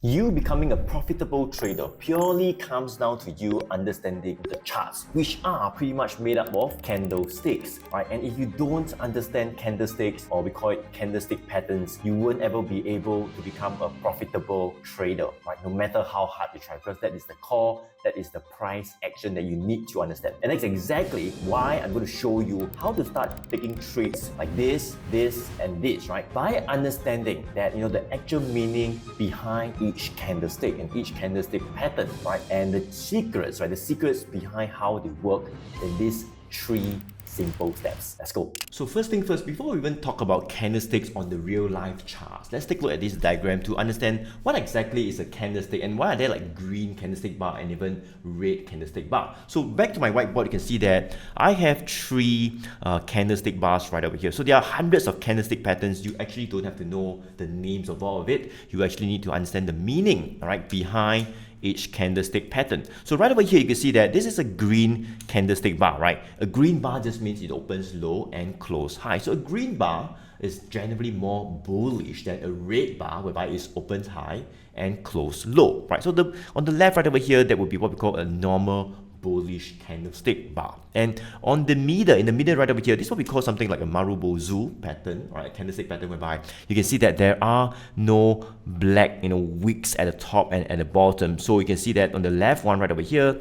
You becoming a profitable trader purely comes down to you understanding the charts, which are pretty much made up of candlesticks, right? And if you don't understand candlesticks, or we call it candlestick patterns, you won't ever be able to become a profitable trader, right? No matter how hard you try, because that is the core, that is the price action that you need to understand. And that's exactly why I'm going to show you how to start taking trades like this, and this, right? By understanding that, the actual meaning behind each candlestick and each candlestick pattern, right? And the secrets, right? The secrets behind how they work in these three simple steps. Let's go. So first thing first, before we even talk about candlesticks on the real life charts, let's take a look at this diagram to understand what exactly is a candlestick and why are there like green candlestick bar and even red candlestick bar. So back to my whiteboard, you can see that I have three candlestick bars right over here. So there are hundreds of candlestick patterns. You actually don't have to know the names of all of it. You actually need to understand the meaning, right, behind each candlestick pattern. So right over here, you can see that this is a green candlestick bar, right? A green bar just means it opens low and close high. So a green bar is generally more bullish than a red bar, whereby it opens high and close low, right? So on the left right over here, that would be what we call a normal bullish candlestick bar. And on the middle, in the middle right over here, this is what we call something like a marubozu pattern, right? A candlestick pattern whereby you can see that there are no black, wicks at the top and at the bottom. So you can see that on the left one right over here,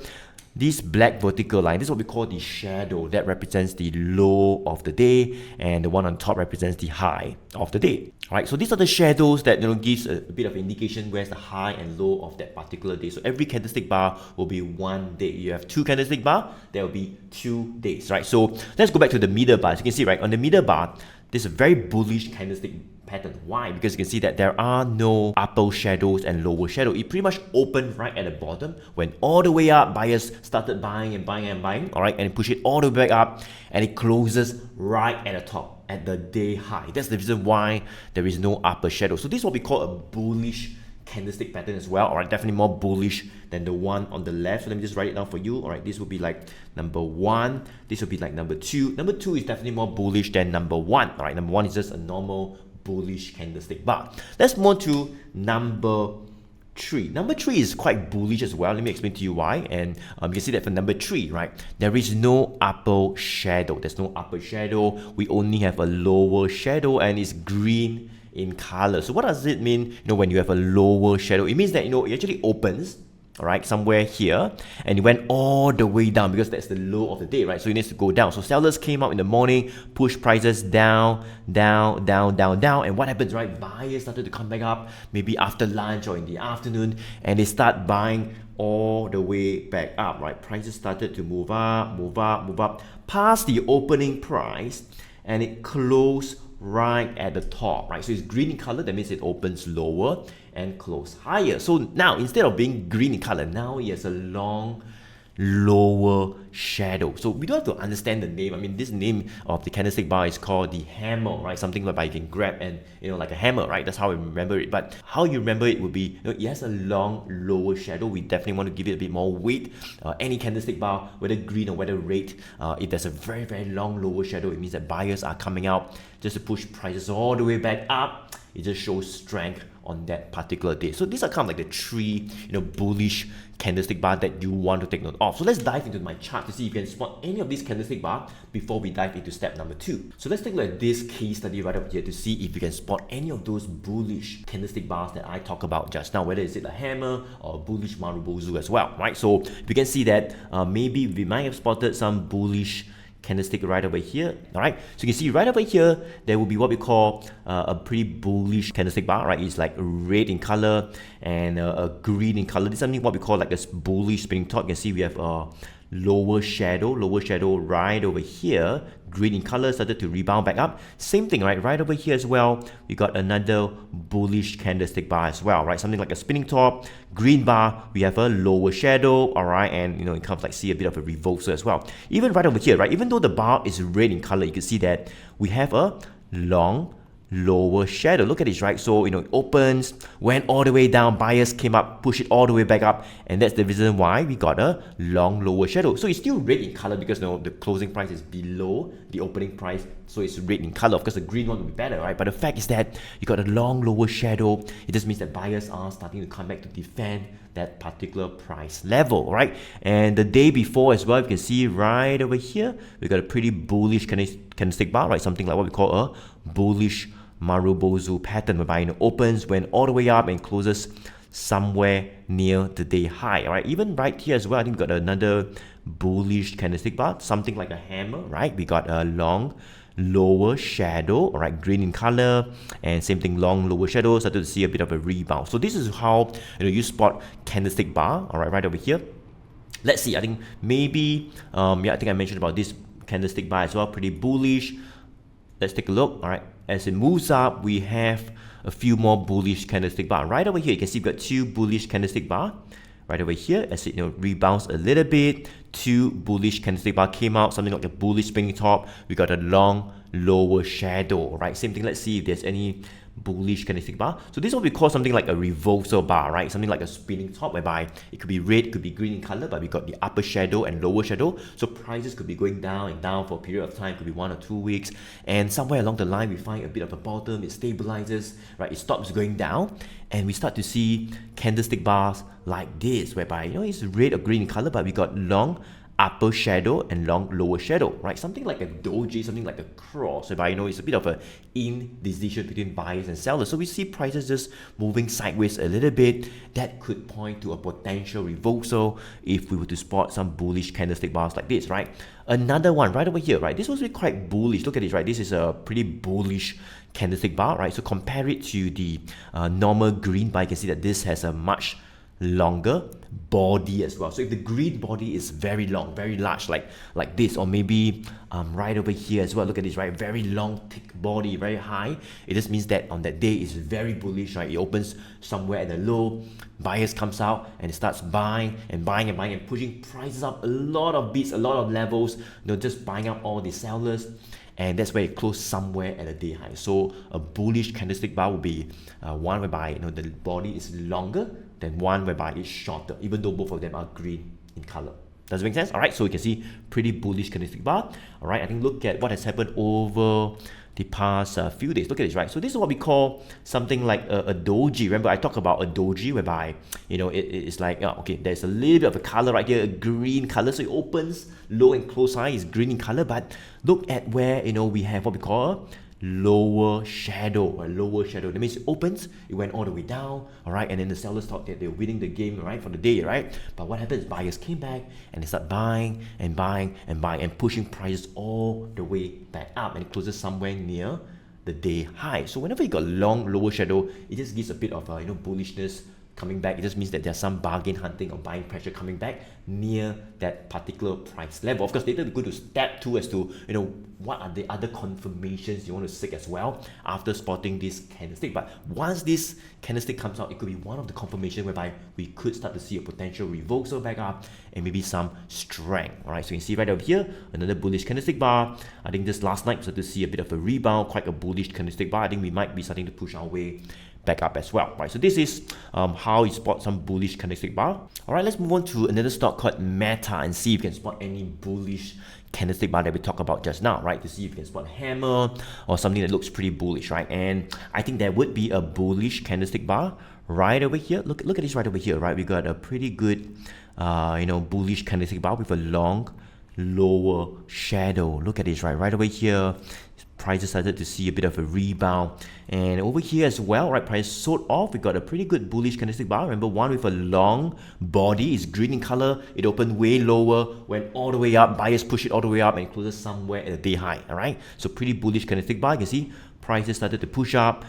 this black vertical line, this is what we call the shadow that represents the low of the day, and the one on top represents the high of the day. Right, so these are the shadows that gives a bit of indication where's the high and low of that particular day. So every candlestick bar will be one day. You have two candlestick bar, there will be 2 days, right? So let's go back to the middle bar. As you can see, right, on the middle bar, this is a very bullish candlestick pattern. Why? Because you can see that there are no upper shadows and lower shadow. It pretty much opened right at the bottom, went all the way up, buyers started buying and buying and buying, all right, and push it all the way back up, and it closes right at the top, at the day high. That's the reason why there is no upper shadow. So this is what we call a bullish candlestick pattern as well, all right, definitely more bullish than the one on the left. So let me just write it down for you. All right, this would be like number 1, this would be like number 2. Number 2 is definitely more bullish than number 1. All right, number 1 is just a normal bullish candlestick bar. Let's move on to number 3. Number 3 is quite bullish as well. Let me explain to you why. And you can see that for number 3, right, there is no upper shadow. There's no upper shadow. We only have a lower shadow, and it's green in color. So what does it mean, when you have a lower shadow? It means that, it actually opens, all right, somewhere here, and it went all the way down because that's the low of the day, right? So it needs to go down. So sellers came out in the morning, pushed prices down, down, down, down, down. And what happens, right? Buyers started to come back up, maybe after lunch or in the afternoon, and they start buying all the way back up, right? Prices started to move up, move up, move up, past the opening price, and it closed right at the top, right? So it's green in color, that means it opens lower and close higher. So now, instead of being green in color, now it has a long lower shadow. So we don't have to understand the name. I mean, this name of the candlestick bar is called the hammer, right? Something whereby you can grab and, like a hammer, right? That's how I remember it. But how you remember it would be, it has a long lower shadow. We definitely want to give it a bit more weight. Any candlestick bar, whether green or whether red, if there's a very, very long lower shadow, it means that buyers are coming out just to push prices all the way back up. It just shows strength on that particular day. So these are kind of like the 3, bullish candlestick bar that you want to take note of. So let's dive into my chart to see if you can spot any of these candlestick bar before we dive into step number 2. So let's take a look at this case study right up here to see if you can spot any of those bullish candlestick bars that I talked about just now, whether it's a hammer or a bullish marubozu as well, right? So you can see that maybe we might have spotted some bullish candlestick right over here. All right, so you can see right over here there will be what we call a pretty bullish candlestick bar, right? It's like red in color and a green in color. This is something what we call like a bullish spinning top. You can see we have a lower shadow right over here, green in color, started to rebound back up. Same thing, right over here as well, we got another bullish candlestick bar as well, right? Something like a spinning top, green bar, we have a lower shadow, all right, and it kind of like see a bit of a reversal as well. Even right over here, right, even though the bar is red in color, you can see that we have a long lower shadow. Look at this, right? So, it opens, went all the way down, buyers came up, push it all the way back up, and that's the reason why we got a long lower shadow. So it's still red in color because the closing price is below the opening price, so it's red in color. Of course, the green one will be better, right? But the fact is that you got a long lower shadow. It just means that buyers are starting to come back to defend that particular price level, right? And the day before as well, you can see right over here, we got a pretty bullish candlestick bar, right? Something like what we call a bullish marubozu pattern, whereby it opens, went all the way up and closes somewhere near the day high. All right, even right here as well, I think we got another bullish candlestick bar, something like a hammer, right? We got a long lower shadow, all right, green in color, and same thing, long lower shadow. Started to see a bit of a rebound. So this is how you spot candlestick bar, all right over here. Let's see, I think maybe I think I mentioned about this candlestick bar as well, pretty bullish. Let's take a look. All right, as it moves up, we have a few more bullish candlestick bar. Right over here, you can see we've got two bullish candlestick bar. Right over here, as it rebounds a little bit, two bullish candlestick bar came out, something like a bullish spinning top. We got a long lower shadow. Right, same thing. Let's see if there's any bullish candlestick bar. So this is what we call something like a reversal bar, right? Something like a spinning top, whereby it could be red, could be green in color, but we got the upper shadow and lower shadow. So prices could be going down and down for a period of time, could be 1 or 2 weeks, and somewhere along the line we find a bit of a bottom, it stabilizes, right? It stops going down, and we start to see candlestick bars like this, whereby it's red or green in color, but we got long upper shadow and long lower shadow, right? Something like a doji, something like a cross, whereby it's a bit of a indecision between buyers and sellers. So we see prices just moving sideways a little bit. That could point to a potential reversal if we were to spot some bullish candlestick bars like this, right? Another one right over here, right? This was really quite bullish. Look at this, right? This is a pretty bullish candlestick bar, right? So compare it to the normal green bar, you can see that this has a much longer body as well. So if the green body is very long, very large, like this, or maybe right over here as well, look at this, right? Very long, thick body, very high. It just means that on that day it's very bullish, right? It opens somewhere at the low, buyers comes out and it starts buying and buying and buying and pushing prices up a lot of beats, a lot of levels, just buying up all the sellers. And that's where it closed somewhere at a day high. So a bullish candlestick bar will be one whereby the body is longer than one whereby it's shorter, even though both of them are green in color. Does it make sense? All right, so you can see pretty bullish candlestick bar. All right, I think look at what has happened over the past few days. Look at this, right? So this is what we call something like a doji. Remember, I talked about a doji whereby it's like okay, there's a little bit of a color right here, a green color. So it opens low and close high is green in color, but look at where we have what we call a lower shadow. That means it opens, it went all the way down, all right, and then the sellers thought that they're winning the game, right, for the day, right? But what happens? Buyers came back and they start buying and buying and buying and pushing prices all the way back up, and it closes somewhere near the day high. So whenever you got long lower shadow, it just gives a bit of bullishness coming back. It just means that there's some bargain hunting or buying pressure coming back near that particular price level. Of course, later we're going to step 2 as to what are the other confirmations you want to seek as well after spotting this candlestick. But once this candlestick comes out, it could be one of the confirmations whereby we could start to see a potential reversal back up and maybe some strength. All right, so you can see right over here another bullish candlestick bar. I think just last night we started to see a bit of a rebound, quite a bullish candlestick bar. I think we might be starting to push our way back up as well, right? So this is how you spot some bullish candlestick bar. All right, let's move on to another stock called Meta and see if you can spot any bullish candlestick bar that we talked about just now, right? To see if you can spot a hammer or something that looks pretty bullish, right? And I think there would be a bullish candlestick bar right over here. Look at this right over here, right? We got a pretty good bullish candlestick bar with a long lower shadow. Look at this, right over here. Prices started to see a bit of a rebound, and over here as well, right, price sold off. We got a pretty good bullish candlestick bar. Remember, one with a long body is green in color. It opened way lower, went all the way up, buyers push it all the way up and it closes somewhere at a day high. All right, so pretty bullish candlestick bar. You can see prices started to push up.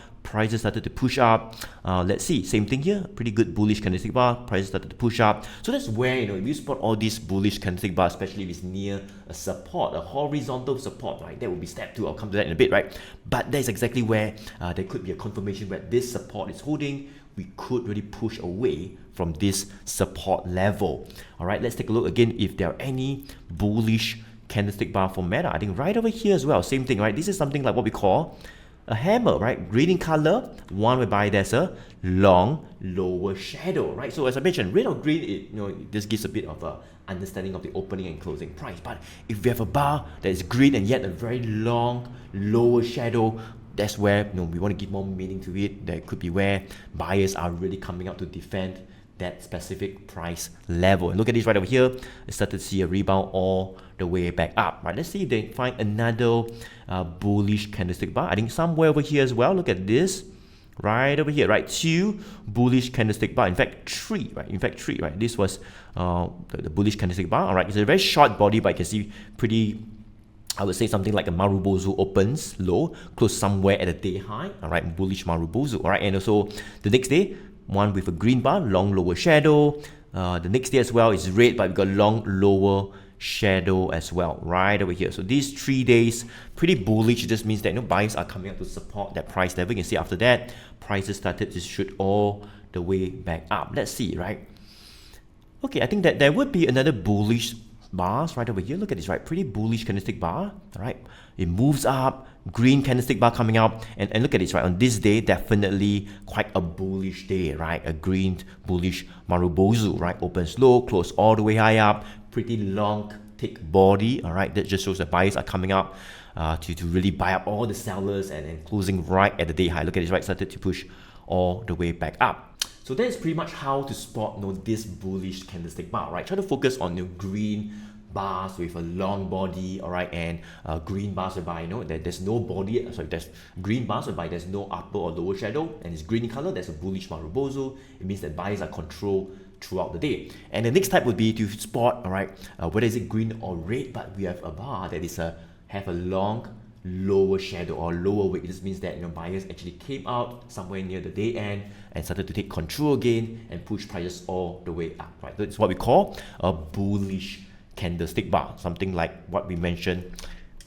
Let's see, same thing here, pretty good bullish candlestick bar, prices started to push up. So that's where if you spot all these bullish candlestick bars, especially if it's near a support, a horizontal support, right, that will be step 2. I'll come to that in a bit, right? But that's exactly where there could be a confirmation where this support is holding. We could really push away from this support level. All right, let's take a look again if there are any bullish candlestick bar for Meta. I think right over here as well, same thing, right? This is something like what we call a hammer, right? Green in color, one whereby there's a long lower shadow, right? So as I mentioned, red or green, this gives a bit of a understanding of the opening and closing price. But if we have a bar that is green and yet a very long lower shadow, that's where we want to give more meaning to it. That could be where buyers are really coming out to defend that specific price level. And look at this right over here. It started to see a rebound all the way back up. Right, let's see if they find another bullish candlestick bar. I think somewhere over here as well. Look at this. Right over here, right? 2 bullish candlestick bar. In fact, 3, right? In fact, 3, right? This was the bullish candlestick bar. All right, it's a very short body, but you can see pretty, I would say something like a marubozu opens low, close somewhere at a day high. All right, bullish marubozu. All right, and also the next day, one with a green bar, long lower shadow. The next day as well is red, but we got long lower shadow as well, right over here. So these 3 days, pretty bullish. It just means that buyers are coming up to support that price level. You can see after that, prices started to shoot all the way back up. Let's see, right? Okay, I think that there would be another bullish bars right over here. Look at this, right? Pretty bullish candlestick bar, right? It moves up, green candlestick bar coming out, and look at this, right? On this day, definitely quite a bullish day, right? A green bullish marubozu, right? Opens low, close all the way high up, pretty long, thick body, all right? That just shows that buyers are coming up to really buy up all the sellers and closing right at the day high. Look at this, right? Started to push all the way back up. So that is pretty much how to spot this bullish candlestick bar, right? Try to focus on your green bars with a long body, all right, and green bars whereby that there's no body. Sorry, there's green bars whereby there's no upper or lower shadow, and it's green in color. That's a bullish marubozu. It means that buyers are controlled throughout the day. And the next type would be to spot, all right, whether is it green or red, but we have a bar that is have a long lower shadow or lower wick. This means that buyers actually came out somewhere near the day end and started to take control again and push prices all the way up, right? So it's what we call a bullish candlestick bar, something like what we mentioned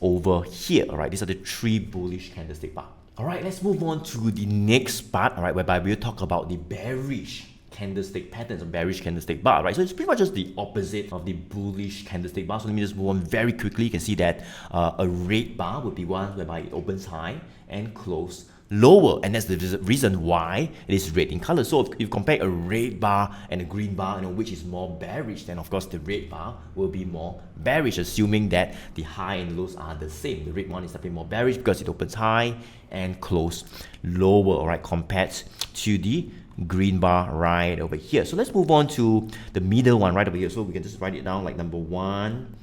over here. All right, these are the 3 bullish candlestick bar. All right, let's move on to the next part, all right, whereby we'll talk about the bearish candlestick patterns or bearish candlestick bar, right? So it's pretty much just the opposite of the bullish candlestick bar. So let me just move on very quickly. You can see that a red bar would be one whereby it opens high and close lower, and that's the reason why it is red in color. So if you compare a red bar and a green bar, which is more bearish, then of course the red bar will be more bearish, assuming that the high and lows are the same. The red one is definitely more bearish because it opens high and close lower, all right, compared to the green bar right over here. So let's move on to the middle one right over here. So we can just write it down like number 1,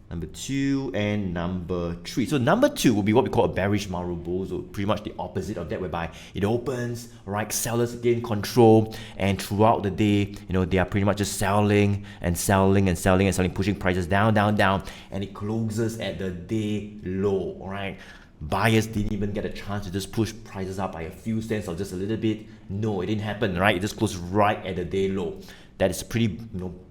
number 2, and number 3. So number 2 will be what we call a bearish marubozu, pretty much the opposite of that, whereby it opens, right, sellers gain control, and throughout the day, they are pretty much just selling and selling and selling and selling, pushing prices down, down, down, and it closes at the day low, all right? Buyers didn't even get a chance to just push prices up by a few cents or just a little bit. No, it didn't happen, right? It just closed right at the day low. That is pretty,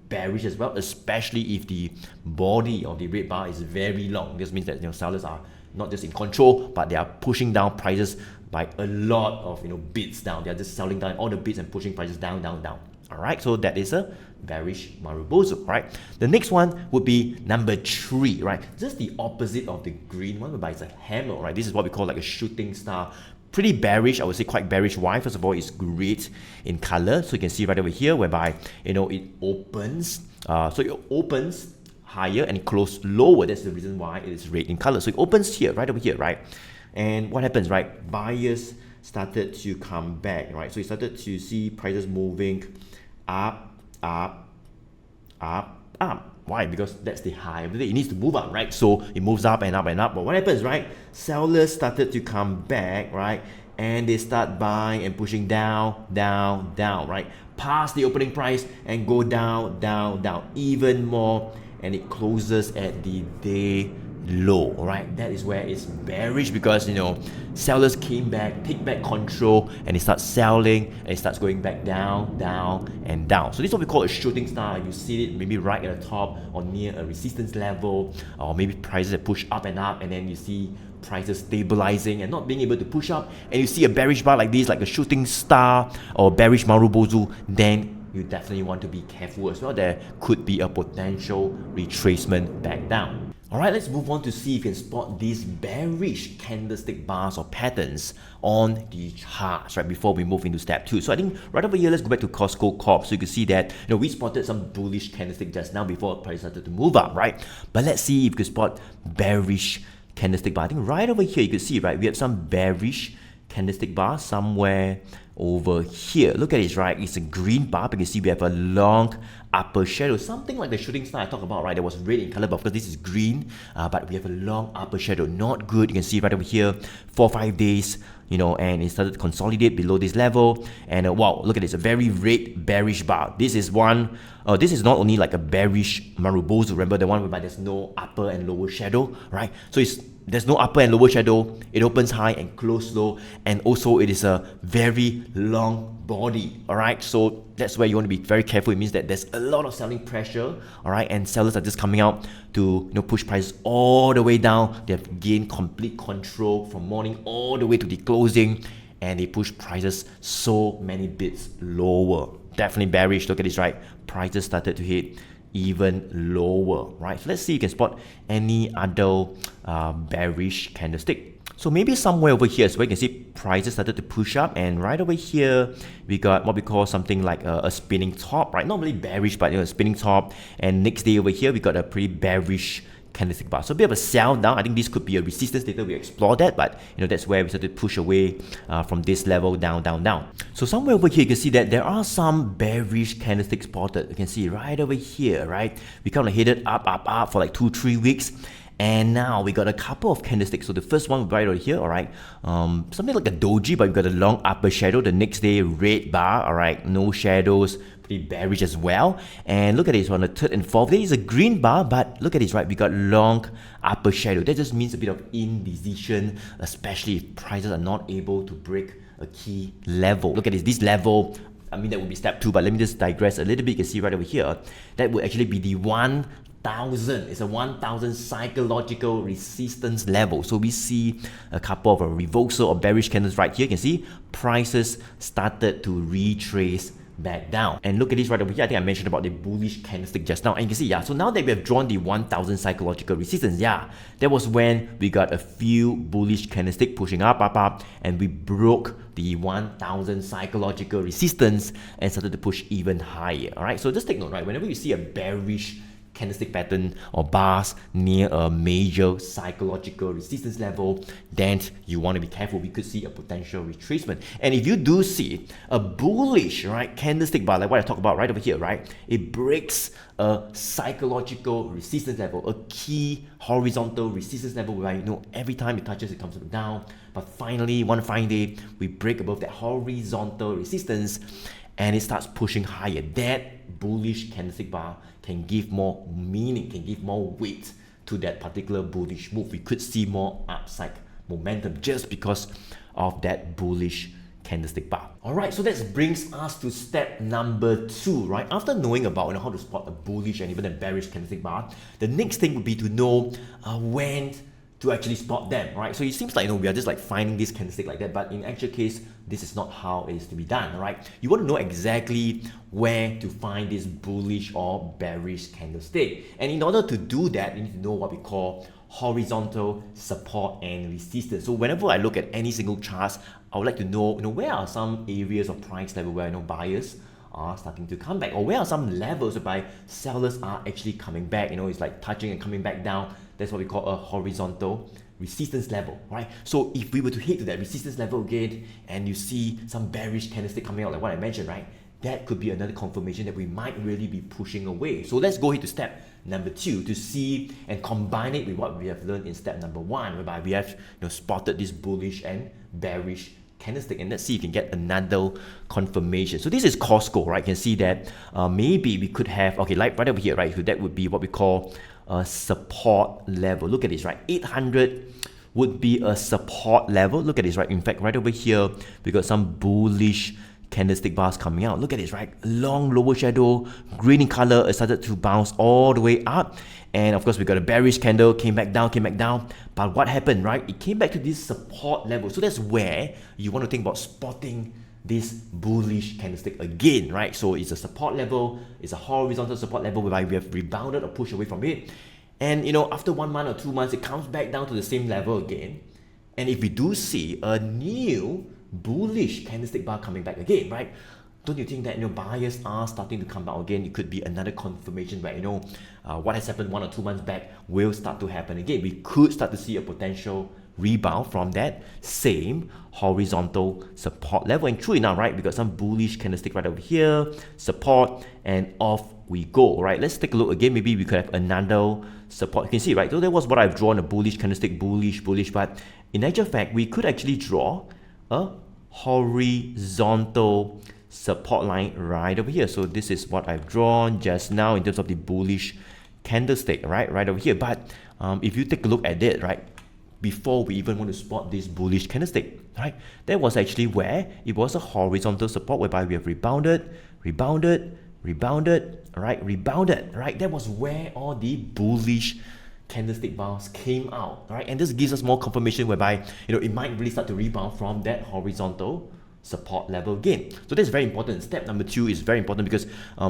bearish as well, especially if the body of the red bar is very long. This means that sellers are not just in control, but they are pushing down prices by a lot of bids down. They are just selling down all the bids and pushing prices down, down, down. All right, so that is a bearish marubozu, right? The next one would be number 3, right? Just the opposite of the green one, whereby it's a hammer, right? This is what we call like a shooting star. Pretty bearish, I would say quite bearish. Why? First of all, it's red in color. So you can see right over here, whereby it opens. So it opens higher and it closes lower. That's the reason why it is red in color. So it opens here, right over here, right? And what happens, right? Buyers started to come back, right? So you started to see prices moving up, up, up, up. Why? Because that's the high of the day. It needs to move up, right? So it moves up and up and up. But what happens, right? Sellers started to come back, right? And they start buying and pushing down, down, down, right? Past the opening price and go down, down, down, even more. And it closes at the day low, right? That is where it's bearish because sellers came back, take back control, and they start selling and it starts going back down, down, and down. So this is what we call a shooting star. You see it maybe right at the top or near a resistance level, or maybe prices that push up, and then you see prices stabilizing and not being able to push up, and you see a bearish bar like this, like a shooting star or bearish marubozu, then you definitely want to be careful as well. There could be a potential retracement back down. Alright, let's move on to see if you can spot these bearish candlestick bars or patterns on the charts, right, before we move into step 2. So I think right over here, let's go back to Costco Corp. So you can see that, we spotted some bullish candlestick just now before price started to move up, right? But let's see if you can spot bearish candlestick bar. I think right over here, you can see, right, we have some bearish candlestick bar somewhere over here. Look at this, right? It's a green bar. You can see we have a long upper shadow, something like the shooting star I talked about, right? That was red in color, but of course this is green, but we have a long upper shadow. Not good. You can see right over here, 4 or 5 days, and it started to consolidate below this level. And wow, look at this, a very red bearish bar. This is one, this is not only like a bearish marubozu, remember the one whereby there's no upper and lower shadow, right? So there's no upper and lower shadow, it opens high and closes low, and also it is a very long body, alright? So that's where you want to be very careful. It means that there's a lot of selling pressure, alright? And sellers are just coming out to push prices all the way down. They have gained complete control from morning all the way to the closing, and they push prices so many bits lower. Definitely bearish. Look at this, right? Prices started to hit even lower, right? So let's see if you can spot any other bearish candlestick. So maybe somewhere over here is where you can see prices started to push up, and right over here we got what we call something like a spinning top, right? Not really bearish, but a spinning top. And next day over here we got a pretty bearish candlestick bar. So a bit of a sell down. I think this could be a resistance. Later we explore that, but that's where we started to push away from this level down. So somewhere over here you can see that there are some bearish candlesticks spotted. You can see right over here, right? We kind of headed up for like 2-3 weeks. And now we got a couple of candlesticks. So the first one right over here, all right, something like a doji, but we've got a long upper shadow. The next day, red bar, all right, no shadows, pretty bearish as well. And look at this, on the third and fourth day is a green bar, but look at this, right, we got long upper shadow. That just means a bit of indecision, especially if prices are not able to break a key level. Look at this level. I mean, that would be step 2, but let me just digress a little bit. You can see right over here, that would actually be the 1,000. It's a 1,000 psychological resistance level. So we see a couple of reversal or bearish candles right here. You can see prices started to retrace back down. And look at this right over here. I think I mentioned about the bullish candlestick just now. And you can see, yeah, so now that we have drawn the 1,000 psychological resistance, yeah, that was when we got a few bullish candlestick pushing up, and we broke the 1,000 psychological resistance and started to push even higher. All right, so just take note, right? Whenever you see a bearish candlestick pattern or bars near a major psychological resistance level, then you want to be careful. We could see a potential retracement. And if you do see a bullish, right, candlestick bar, like what I talked about right over here, right, it breaks a psychological resistance level, a key horizontal resistance level where every time it touches, it comes down. But finally, one fine day, we break above that horizontal resistance and it starts pushing higher. That bullish candlestick bar can give more meaning, can give more weight to that particular bullish move. We could see more upside momentum just because of that bullish candlestick bar. Alright, so that brings us to step number 2, right? After knowing about how to spot a bullish and even a bearish candlestick bar, the next thing would be to know when to actually spot them, right? So it seems like we are just like finding this candlestick like that, but in actual case, this is not how it is to be done, right? You want to know exactly where to find this bullish or bearish candlestick. And in order to do that, you need to know what we call horizontal support and resistance. So whenever I look at any single charts, I would like to know, where are some areas of price level where buyers are starting to come back, or where are some levels whereby sellers are actually coming back. It's like touching and coming back down. That's what we call a horizontal resistance level, right? So if we were to hit to that resistance level again, and you see some bearish candlestick coming out like what I mentioned, right, that could be another confirmation that we might really be pushing away. So let's go into step number 2 to see and combine it with what we have learned in step number 1, whereby we have spotted this bullish and bearish candlestick, and let's see if you can get another confirmation. So this is Costco, right? You can see that maybe we could have, okay, like right over here, right? So that would be what we call a support level. Look at this, right? 800 would be a support level. Look at this, right? In fact, right over here, we got some bullish candlestick bars coming out. Look at this, right? Long lower shadow, green in color, it started to bounce all the way up. And of course, we got a bearish candle, came back down. But what happened, right? It came back to this support level. So that's where you want to think about spotting this bullish candlestick again, right? So it's a support level, it's a horizontal support level whereby we have rebounded or pushed away from it. And you know, after 1 month or 2 months, it comes back down to the same level again. And if we do see a new bullish candlestick bar coming back again, right? Don't you think that, you know, buyers are starting to come out again? It could be another confirmation where, you know, what has happened 1 or 2 months back will start to happen again. We could start to see a potential rebound from that same horizontal support level. And true enough, right, we got some bullish candlestick right over here, support, and off we go, right? Let's take a look again. Maybe we could have another support. You can see, right? So that was what I've drawn, a bullish candlestick, bullish, but in actual fact, we could actually draw a horizontal support line right over here. So this is what I've drawn just now in terms of the bullish candlestick, right over here. But if you take a look at it, right, before we even want to spot this bullish candlestick, right, that was actually where it was a horizontal support whereby we have rebounded, right? That was where all the bullish candlestick bars came out, right? And this gives us more confirmation whereby, you know, it might really start to rebound from that horizontal support level again. So that's very important. Step number 2 is very important because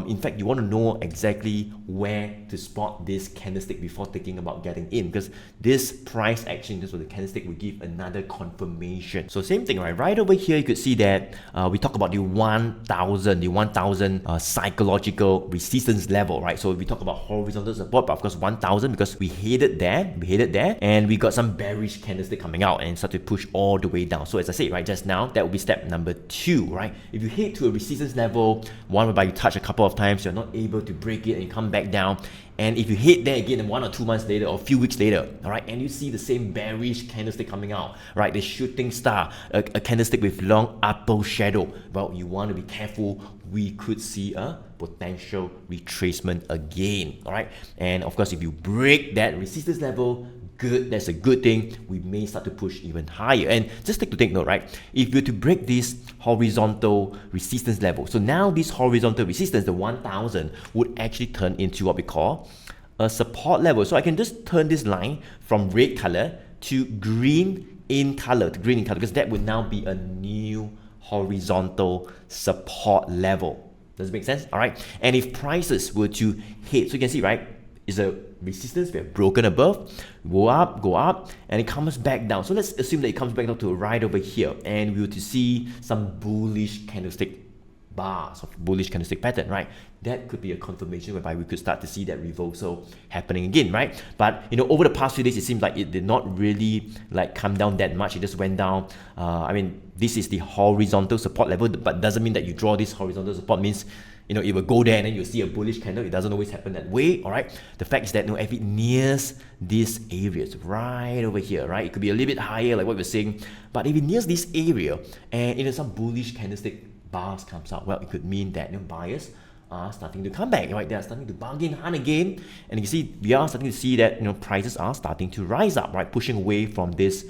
in fact you want to know exactly where to spot this candlestick before thinking about getting in, because this price action, this was the candlestick, will give another confirmation. So same thing, right over here you could see that we talk about the 1000 psychological resistance level, right? So we talk about horizontal support, but of course 1000 because we headed there, and we got some bearish candlestick coming out and start to push all the way down. So as I said, right, just now, that will be step number 2, right? If you hit to a resistance level, one whereby you touch a couple of times, you're not able to break it and you come back down, and if you hit there again 1 or 2 months later or a few weeks later, all right, and you see the same bearish candlestick coming out, right, the shooting star, a candlestick with long upper shadow, well, you want to be careful. We could see a potential retracement again, all right? And of course, if you break that resistance level, good, that's a good thing. We may start to push even higher. And just take note, right? If you're to break this horizontal resistance level, so now this horizontal resistance, the 1000, would actually turn into what we call a support level. So I can just turn this line from red color to green in color, because that would now be a new horizontal support level. Does it make sense? All right. And if prices were to hit, so you can see, right, is a resistance we have broken above, go up, and it comes back down. So let's assume that it comes back down to right over here, and we were to see some bullish candlestick bars of bullish candlestick pattern, right? That could be a confirmation whereby we could start to see that reversal happening again, right? But you know, over the past few days, it seems like it did not really like come down that much. It just went down. I mean, this is the horizontal support level, but doesn't mean that you draw this horizontal support means, you know, it will go there and then you'll see a bullish candle. It doesn't always happen that way, all right? The fact is that, you know, if it nears these areas right over here, right, it could be a little bit higher like what we're saying, but if it nears this area and, you know, some bullish candlestick bars comes out, well, it could mean that, you know, buyers are starting to come back, right? They are starting to bargain hard again, and you see, we are starting to see that, you know, prices are starting to rise up, right, pushing away from this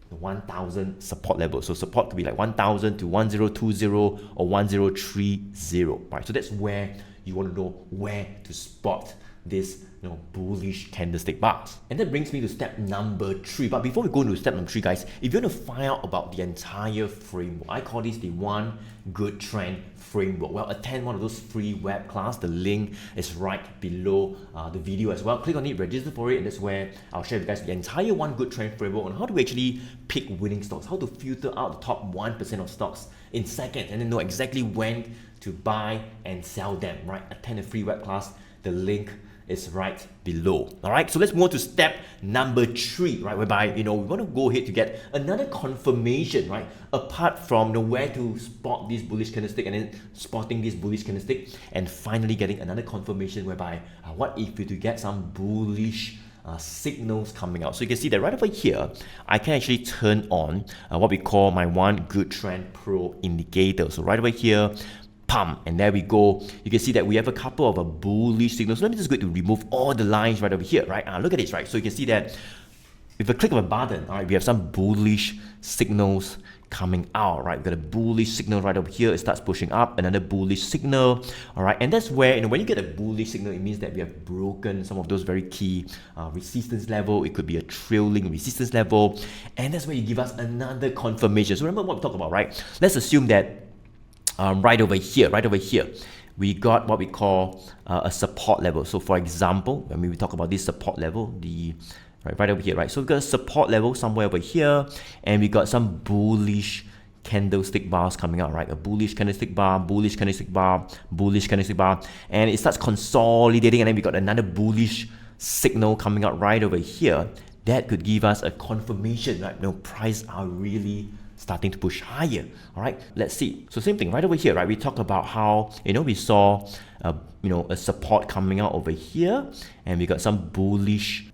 1000 support level. So support could be like 1000 to 1020 or 1030, right? So that's where you want to know where to spot this, you know, bullish candlestick bars. And that brings me to step number 3. But before we go into step number 3, guys, if you want to find out about the entire framework, I call this the One Good Trend Framework. Well, attend one of those free web class. The link is right below the video as well. Click on it, register for it, and that's where I'll share with you guys the entire One Good Trend Framework on how to actually pick winning stocks, how to filter out the top 1% of stocks in seconds, and then know exactly when to buy and sell them, right? Attend a free web class. The link is right below. All right, so let's move on to step number 3, right, whereby, you know, we want to go ahead to get another confirmation, right, apart from, you know, where to spot this bullish candlestick and then spotting this bullish candlestick, and finally getting another confirmation whereby what if we to get some bullish signals coming out. So you can see that right over here, I can actually turn on what we call my One Good Trend Pro indicator. So right over here, pump, and there we go. You can see that we have a couple of bullish signals. So let me just go to remove all the lines right over here, right? Look at this, right? So you can see that with a click of a button, all right, we have some bullish signals coming out, right? We've got a bullish signal right over here. It starts pushing up, another bullish signal, all right? And that's where, you know, when you get a bullish signal, it means that we have broken some of those very key resistance level. It could be a trailing resistance level, and that's where you give us another confirmation. So remember what we talked about, right? Let's assume that right over here, we got what we call a support level. So for example, when we talk about this support level, the right over here, right? So we've got a support level somewhere over here, and we got some bullish candlestick bars coming out, right? A bullish candlestick bar, bullish candlestick bar, bullish candlestick bar, and it starts consolidating, and then we got another bullish signal coming out right over here. That could give us a confirmation, right? Price are really starting to push higher. All right, let's see. So same thing right over here, right? We talked about how we saw a support coming out over here, and we got some bullish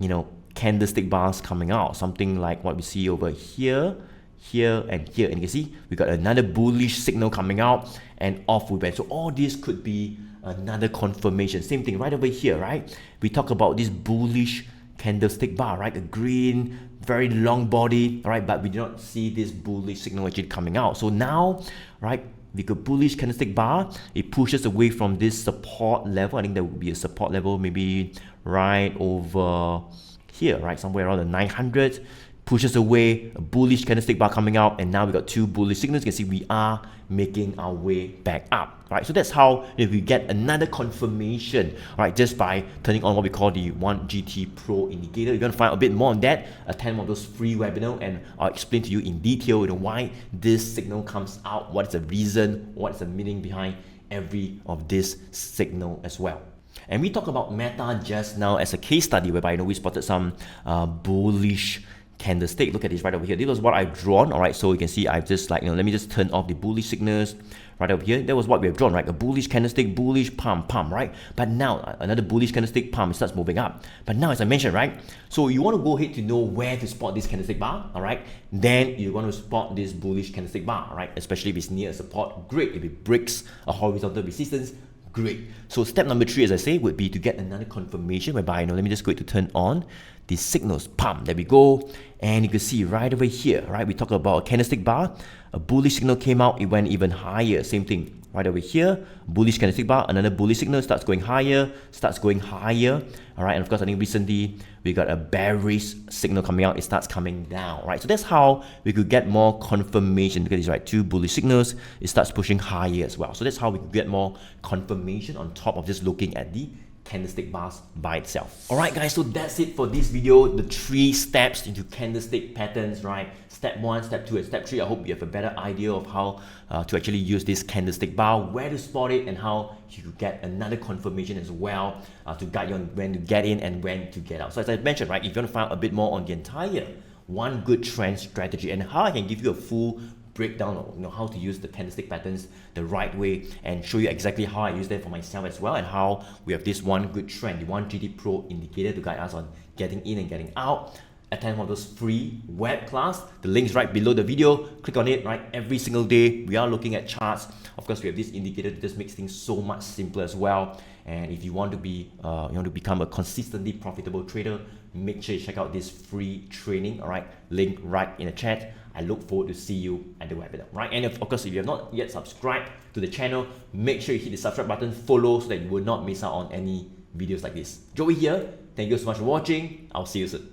candlestick bars coming out, something like what we see over here, here, and here. And you can see we got another bullish signal coming out, and off we went. So all this could be another confirmation. Same thing right over here, right? We talk about this bullish candlestick bar, right? A green, very long body, all right? But we do not see this bullish signal actually coming out. So now, right, we got bullish candlestick bar. It pushes away from this support level. I think there will be a support level maybe right over here, right? Somewhere around the 900. Pushes away, a bullish candlestick bar coming out, and now we got two bullish signals. You can see we are making our way back up, right? So that's how we get another confirmation, right? Just by turning on what we call the 1GT Pro indicator. You're gonna find a bit more on that. Attend one of those free webinars, and I'll explain to you in detail, why this signal comes out, what is the reason, what is the meaning behind every of this signal as well. And we talked about Meta just now as a case study, whereby we spotted some bullish candlestick. Look at this right over here. This was what I've drawn. All right, so you can see I've just let me just turn off the bullish signals right over here. That was what we have drawn, right? A bullish candlestick, bullish pump, right? But now another bullish candlestick pump, it starts moving up. But now, as I mentioned, right? So you want to go ahead to know where to spot this candlestick bar, all right? Then you want to spot this bullish candlestick bar, all right? Especially if it's near a support, great. If it breaks a horizontal resistance, great. So step number 3, as I say, would be to get another confirmation, whereby let me just go to turn on the signals. Pump. There we go. And you can see right over here, right? We talk about a candlestick bar. A bullish signal came out. It went even higher. Same thing right over here. Bullish candlestick bar. Another bullish signal starts going higher. All right. And of course, I think recently we got a bearish signal coming out. It starts coming down, right? So that's how we could get more confirmation. Look at this, right? 2 bullish signals. It starts pushing higher as well. So that's how we could get more confirmation on top of just looking at the candlestick bars by itself. All right, guys, so that's it for this video. The 3 steps into candlestick patterns, right? Step 1, step 2, and step 3. I hope you have a better idea of how to actually use this candlestick bar, where to spot it, and how you could get another confirmation as well to guide you on when to get in and when to get out. So as I mentioned, right, if you want to find out a bit more on the entire one good trend strategy and how I can give you a full breakdown of how to use the candlestick patterns the right way, and show you exactly how I use them for myself as well, and how we have this one good trend, the 1GT Pro indicator, to guide us on getting in and getting out. Attend one of those free web class. The link's right below the video. Click on it, right? Every single day we are looking at charts. Of course, we have this indicator that just makes things so much simpler as well. And if you want to be become a consistently profitable trader, make sure you check out this free training. All right, link right in the chat. I look forward to see you at the webinar, right? And of course, if you have not yet subscribed to the channel, make sure you hit the subscribe button, follow, so that you will not miss out on any videos like this. Joey here. Thank you so much for watching. I'll see you soon.